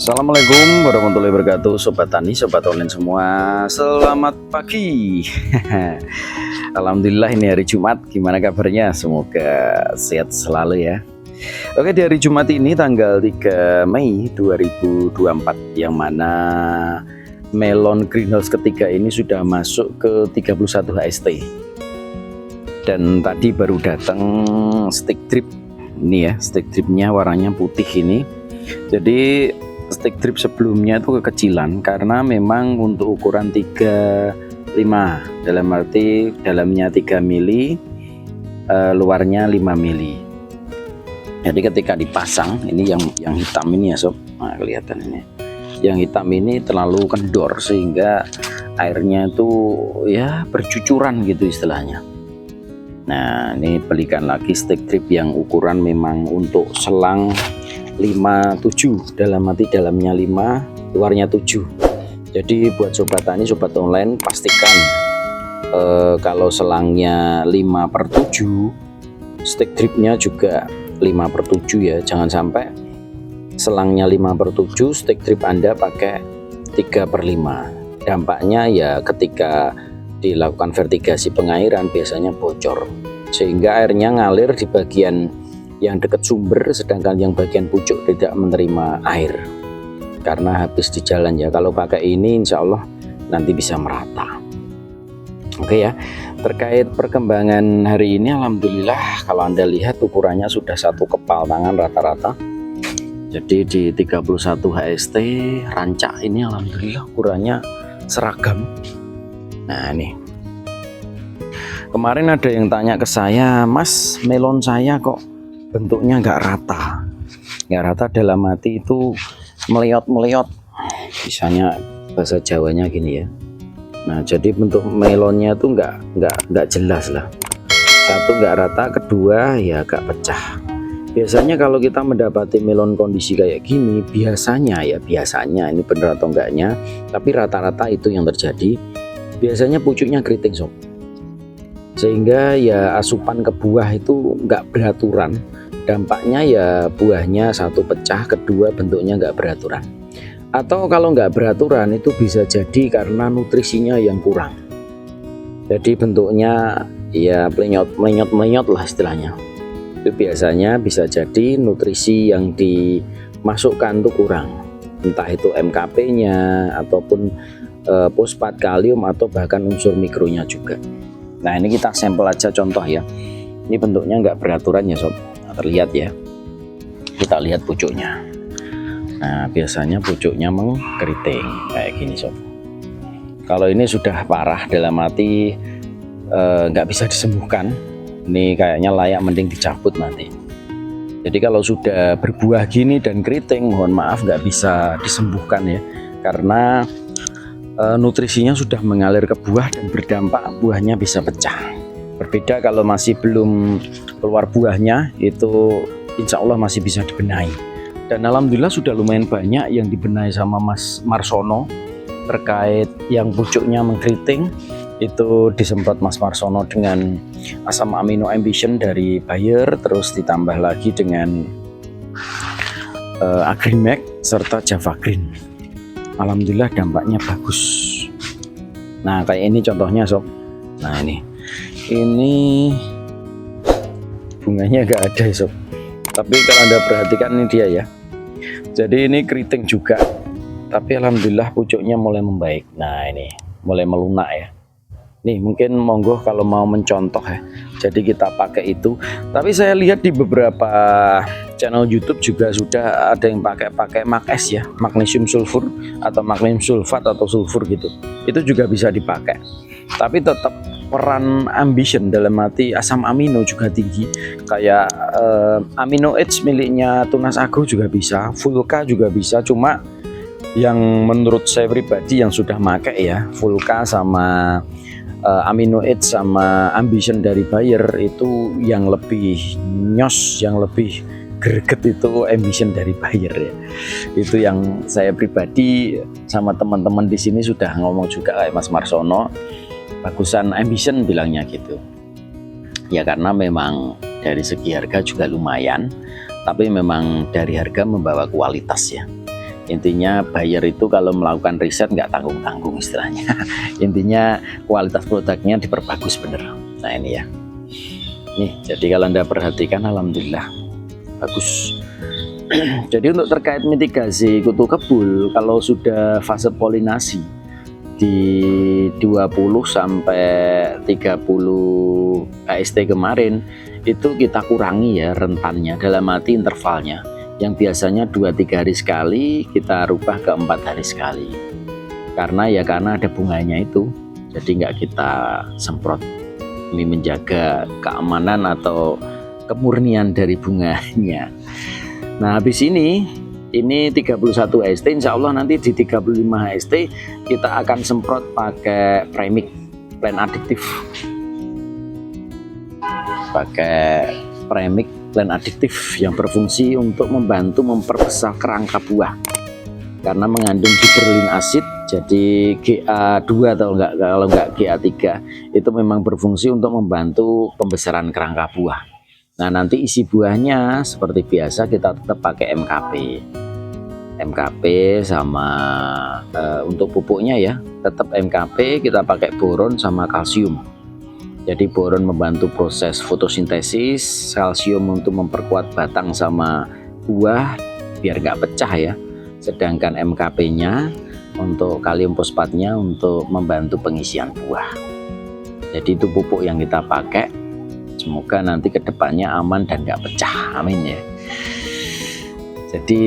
Assalamualaikum warahmatullahi wabarakatuh, Sobat Tani, Sobat Online semua. Selamat pagi. Alhamdulillah ini hari Jumat. Gimana kabarnya? Semoga sehat selalu ya. Oke, di hari Jumat ini tanggal 3 Mei 2024, yang mana melon greenhouse ketiga ini sudah masuk ke 31 HST. Dan tadi baru datang stick drip. Ini ya, stick dripnya warnanya putih ini. Jadi stick drip sebelumnya itu kekecilan karena memang untuk ukuran 35, dalam arti dalamnya 3 mili, luarnya 5 mili. Jadi ketika dipasang ini yang hitam ini ya sob, nah, kelihatan ini yang hitam ini terlalu kendor sehingga airnya itu ya bercucuran gitu istilahnya. Nah, ini belikan lagi stick drip yang ukuran memang untuk selang 57, dalam arti dalamnya 5, luarnya 7. Jadi buat Sobat Tani, Sobat Online, pastikan kalau selangnya 5/7, stick dripnya juga 5/7 ya. Jangan sampai selangnya 5/7, stick drip Anda pakai 3/5. Dampaknya ya ketika dilakukan vertigasi pengairan biasanya bocor, sehingga airnya ngalir di bagian yang dekat sumber, sedangkan yang bagian pucuk tidak menerima air karena habis di jalan ya. Kalau pakai ini insya Allah nanti bisa merata. Oke ya, terkait perkembangan hari ini alhamdulillah kalau Anda lihat ukurannya sudah satu kepal tangan rata-rata. Jadi di 31 HST rancak ini alhamdulillah ukurannya seragam. Nah ini kemarin ada yang tanya ke saya, Mas, melon saya kok bentuknya nggak rata dalam arti itu meleot-meleot, misalnya bahasa Jawanya gini ya. Nah, jadi bentuk melonnya itu nggak jelas lah. Satu, nggak rata, kedua ya agak pecah. Biasanya kalau kita mendapati melon kondisi kayak gini, biasanya ini benar atau enggaknya, tapi rata-rata itu yang terjadi. Biasanya pucuknya keriting sob, sehingga ya asupan ke buah itu nggak beraturan. Dampaknya ya buahnya satu pecah, kedua bentuknya nggak beraturan. Atau kalau nggak beraturan itu bisa jadi karena nutrisinya yang kurang. Jadi bentuknya ya melenyot lah istilahnya. Itu biasanya bisa jadi nutrisi yang dimasukkan itu kurang. Entah itu MKP-nya ataupun fosfat, kalium, atau bahkan unsur mikronya juga. Nah, ini kita sampel aja contoh ya. Ini bentuknya nggak beraturan ya sob. Terlihat ya, kita lihat pucuknya. Nah, biasanya pucuknya mengkeriting kayak gini sob. Kalau ini sudah parah dalam arti nggak bisa disembuhkan, ini kayaknya layak mending dicabut nanti. Jadi kalau sudah berbuah gini dan keriting, mohon maaf nggak bisa disembuhkan ya, karena nutrisinya sudah mengalir ke buah dan berdampak buahnya bisa pecah. Berbeda kalau masih belum keluar buahnya, itu insya Allah masih bisa dibenahi. Dan alhamdulillah sudah lumayan banyak yang dibenahi sama Mas Marsono terkait yang pucuknya mengkeriting. Itu disemprot Mas Marsono dengan asam amino ambition dari Bayer, terus ditambah lagi dengan Agrimax serta Java Green. Alhamdulillah dampaknya bagus. Nah, kayak ini contohnya sob. Nah, ini bunganya nggak ada sob, tapi kalau Anda perhatikan ini dia ya. Jadi ini keriting juga, tapi alhamdulillah pucuknya mulai membaik. Nah, ini mulai melunak ya. Nih mungkin monggo kalau mau mencontoh ya, jadi kita pakai itu. Tapi saya lihat di beberapa channel YouTube juga sudah ada yang pakai MAGS ya, magnesium sulfur atau magnesium sulfat atau sulfur gitu. Itu juga bisa dipakai. Tapi tetap peran ambition dalam arti asam amino juga tinggi. Kayak amino H miliknya Tunas Agro juga bisa, Vulka juga bisa. Cuma yang menurut saya pribadi yang sudah pakai ya, Vulka sama amino H sama ambition dari Bayer, itu yang lebih nyos, yang lebih greget itu ambition dari Bayer ya. Itu yang saya pribadi sama teman-teman di sini sudah ngomong juga kayak Mas Marsono, bagusan ambition bilangnya gitu. Ya karena memang dari segi harga juga lumayan, tapi memang dari harga membawa kualitas ya. Intinya buyer itu kalau melakukan riset nggak tanggung-tanggung istilahnya. Intinya kualitas produknya diperbagus bener. Nah ini ya. Nih, jadi kalau Anda perhatikan alhamdulillah bagus. Jadi untuk terkait mitigasi kutu kebul, kalau sudah fase polinasi di 20 sampai 30 AST kemarin, itu kita kurangi ya rentannya, dalam arti intervalnya. Yang biasanya 2-3 hari sekali kita rubah ke 4 hari sekali, karena ada bunganya itu, jadi nggak kita semprot. Ini menjaga keamanan atau kemurnian dari bunganya. Nah habis ini 31 HST, insya Allah nanti di 35 HST kita akan semprot pakai premix plant adiktif, pakai premix plant adiktif yang berfungsi untuk membantu memperbesar kerangka buah karena mengandung gibberellin acid. Jadi GA2 atau kalau enggak GA3 itu memang berfungsi untuk membantu pembesaran kerangka buah. Nah nanti isi buahnya seperti biasa kita tetap pakai MKP sama untuk pupuknya ya tetap MKP, kita pakai boron sama kalsium. Jadi boron membantu proses fotosintesis, kalsium untuk memperkuat batang sama buah biar nggak pecah ya. Sedangkan MKP-nya untuk kalium fosfatnya untuk membantu pengisian buah. Jadi itu pupuk yang kita pakai. Semoga nanti kedepannya aman dan nggak pecah, amin ya. Jadi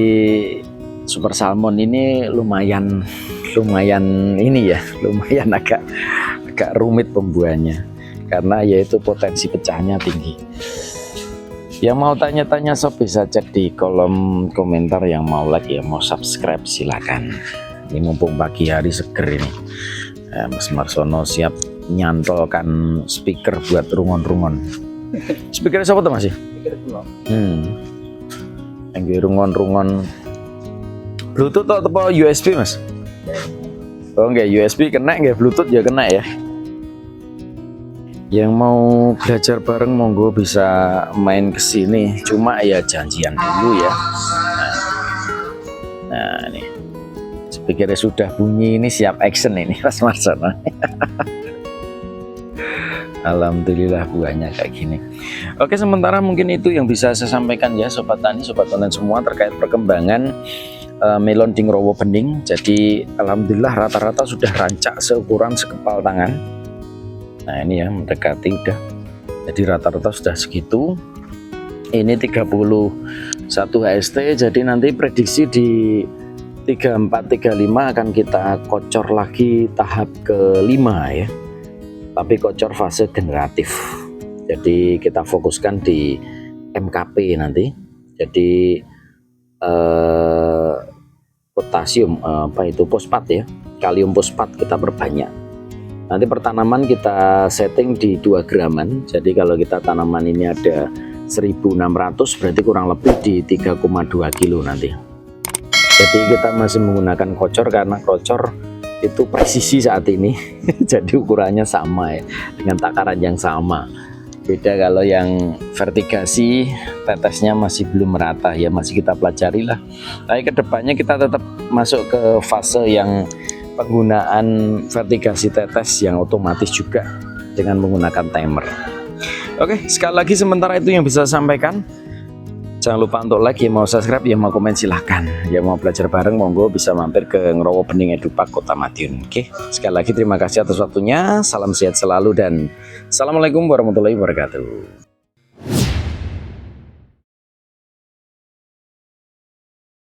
super salmon ini lumayan ini ya, lumayan agak rumit pembuahannya karena yaitu potensi pecahnya tinggi. Yang mau tanya-tanya sob bisa cek di kolom komentar, yang mau like ya mau subscribe silakan. Ini mumpung pagi hari seger ini, Mas Marsono siap nyantolkan speaker buat rungon-rungon. Speaker siapa tuh masih? Yang rungon-rungon Bluetooth atau USB mas? Oh enggak, USB kena, enggak Bluetooth ya kena ya. Yang mau belajar bareng monggo bisa main ke sini, cuma ya janjian dulu ya. Nah ini speakernya sudah bunyi, ini siap action ini Mas Marsono. Alhamdulillah buahnya kayak gini. Oke, sementara mungkin itu yang bisa saya sampaikan ya sobat tani, sobat online semua terkait perkembangan melon di Ngrowo Bening. Jadi alhamdulillah rata-rata sudah rancak seukuran sekepal tangan. Nah ini ya mendekati udah. Jadi rata-rata sudah segitu. Ini 31 HST. Jadi nanti prediksi di 34-35 akan kita kocor lagi tahap kelima ya. Tapi kocor fase generatif. Jadi kita fokuskan di MKP nanti. Jadi potasium apa itu fosfat ya, kalium fosfat kita perbanyak. Nanti pertanaman kita setting di 2 graman. Jadi kalau kita tanaman ini ada 1600 berarti kurang lebih di 3,2 kilo nanti. Jadi kita masih menggunakan kocor karena kocor itu presisi saat ini. Jadi ukurannya sama ya, dengan takaran yang sama. Beda kalau yang vertigasi tetesnya masih belum merata ya, masih kita pelajari lah. Tapi kedepannya kita tetap masuk ke fase yang penggunaan vertigasi tetes yang otomatis juga dengan menggunakan timer. Oke, sekali lagi sementara itu yang bisa saya sampaikan. Jangan lupa untuk like, yang mau subscribe, yang mau komen silahkan. Yang mau belajar bareng monggo bisa mampir ke Ngrowo Bening Edupak Kota Madiun. Oke, sekali lagi terima kasih atas waktunya. Salam sehat selalu dan assalamualaikum warahmatullahi wabarakatuh.